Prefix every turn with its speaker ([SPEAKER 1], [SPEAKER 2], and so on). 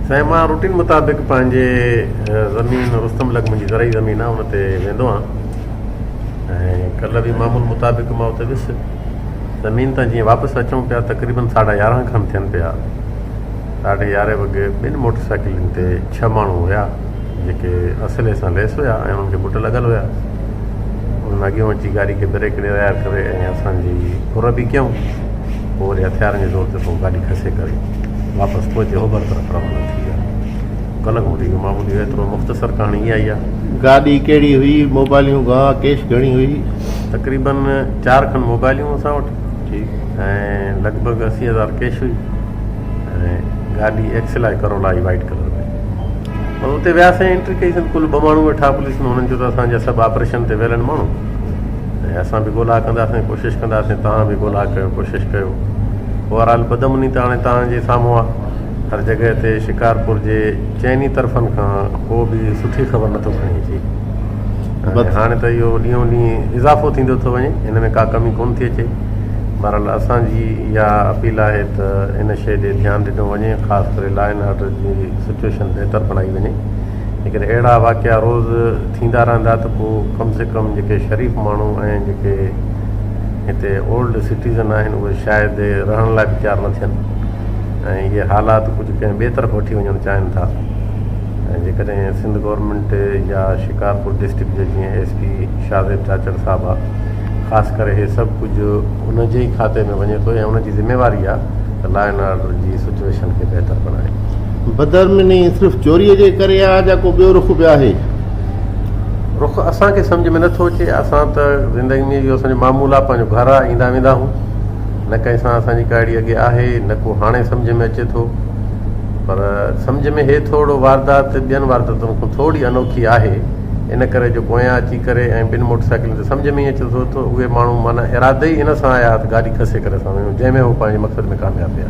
[SPEAKER 1] साईं मां रूटीन मुताबिक़ पंहिंजे ज़मीन रुस्तम लग मुंहिंजी ज़रई ज़मीन आहे उन ते वेंदो आहियां ऐं कल्ह बि मामूल मुताबिक़ मां उते वियुसि ज़मीन तां जीअं वापसि अचूं पिया तक़रीबन 11:30 खनि थियनि पिया 11:30 वॻे ॿिनि मोटरसाइकिलुनि ते 6 माण्हू हुया जेके असले सां लेस हुया ऐं उन्हनि खे बुट लॻल हुया उन्हनि अॻियां अची गाॾी खे ब्रेक ॾियारे करे ऐं असांजी फुर बि कयूं पोइ वरी हथियारनि जे ज़ोर ते पोइ गाॾी खसे करे वापसि पहुचे ओभर तरफ़ रवाना थी विया कल्ह मुड़ी मामूली एतिरो मुख़्तसर कहाणी इहा ई आहे।
[SPEAKER 2] गाॾी कहिड़ी हुई, मोबाइलियूं घणा, कैश घणी हुई?
[SPEAKER 1] तक़रीबन 4 खनि मोबाइलियूं असां वटि
[SPEAKER 2] ठीकु
[SPEAKER 1] ऐं लॻभॻि 80,000 कैश हुई ऐं गाॾी एक्सेल करोला आई वाइट कलर में। पर उते वियासीं एंट्री कईसीं कुल 2 माण्हू वेठा पुलिस में हुननि जो त असांजा सभु ऑपरेशन ते वियल आहिनि माण्हू ऐं असां बि ॻोल्हा कंदासीं कोशिशि कंदासीं तव्हां बि ॻोल्हा कयो कोशिशि कयो। ओवरऑल बदमुनी त हाणे तव्हांजे साम्हूं आहे हर जॻह ते शिकारपुर जे चइनी तरफ़नि खां को बि सुठी ख़बर नथो खणी अचे हाणे त इहो ॾींहों ॾींहुं इज़ाफ़ो थींदो थो वञे हिन में का कमी कोन थी अचे बहरहाल असांजी इहा अपील आहे त इन शइ ॾे ध्यानु ॾिनो वञे ख़ासि करे लॉ एंड ऑर्डर जी सिचुएशन बहितर बणाई वञे जेकॾहिं अहिड़ा वाक़िया रोज़ थींदा रहंदा त पोइ कम से कम जेके शरीफ़ माण्हू ऐं जेके हिते ओल्ड सिटीज़न आहिनि उहे शायदि रहण लाइ बि तयारु न थियनि ऐं इहे हालात कुझु कंहिं ॿिए तरफ़ वठी वञणु चाहिनि था ऐं जेकॾहिं सिंध गवर्नमेंट या शिकारपुर डिस्ट्रिक्ट जे जीअं SP शाहज़ेब चाचड़ साहिबु आहे ख़ासि करे इहे सभु कुझु उन जे ई खाते में वञे थो ऐं उनजी ज़िम्मेवारी आहे त लॉ एंड ऑर्डर जी सिचुएशन खे बहितर बणाए।
[SPEAKER 2] बदरमनी सिर्फ़ु चोरीअ जे करे आहे या को ॿियो रुख़ बि आहे?
[SPEAKER 1] रुख़ असांखे सम्झ में नथो अचे असां त ज़िंदगी में इहो असांजो मामूल आहे पंहिंजो घर आहे ईंदा वेंदा आहियूं न कंहिं सां असांजी काड़ी अॻे आहे न को हाणे सम्झ में अचे थो पर सम्झ में हे थोरो वारदात ॿियनि वारदातुनि खां थोरी अनोखी आहे इन करे जो पोयां अची करे ऐं 2 मोटरसाइकिलुनि ते सम्झ में ई अचे थो त उहे माण्हू माना इरादे ई इन सां आया त गाॾी खसे करे असां वयूं जंहिंमें हू पंहिंजे मक़सद में कामयाबु थिया।